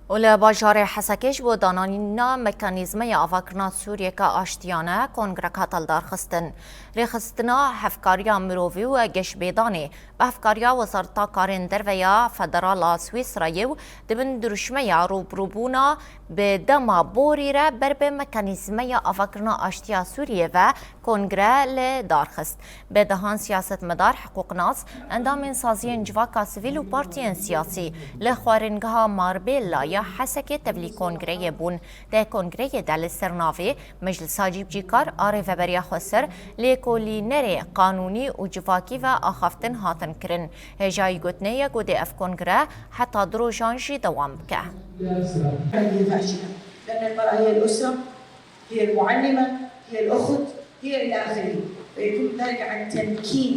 ولی باجاره حسکش بود دانینا مکانیزمaya Avakirina Sûriyeke Aştiyane kongrek hat Lidarxistin. Rêxistina hevkariya mirovî û geşbêdanê bi hevkariya Wezareta Karên Derve Federala Swîsrayê û dibin duruşmeya rûbirûbûna bi dema borî re ber bi Mekanîzmaya Avakirina Aştiya Sûriyê ve kongre Lidarxist. Bêdehan siyasetmedar hiqûqnas endamên saziyên civaka sivîl û partiyên siyasî li xwaringeha Marbêla Hesekê tevlî kongreyê bûn. Dê kongreyê de li ser navê Meclisa Cîbcîkar a rêveberiya Xweser lêkolînerê qanûnî û civakî ve axaftin hatin kirin. Hêjayî gotinê got ev kongre heta di rojan jî dewam bike. لأن المرأة هي الأسرة، هي المعلمة، هي الأخت، هي إلى آخره، فيكون ذلك عن تمكين.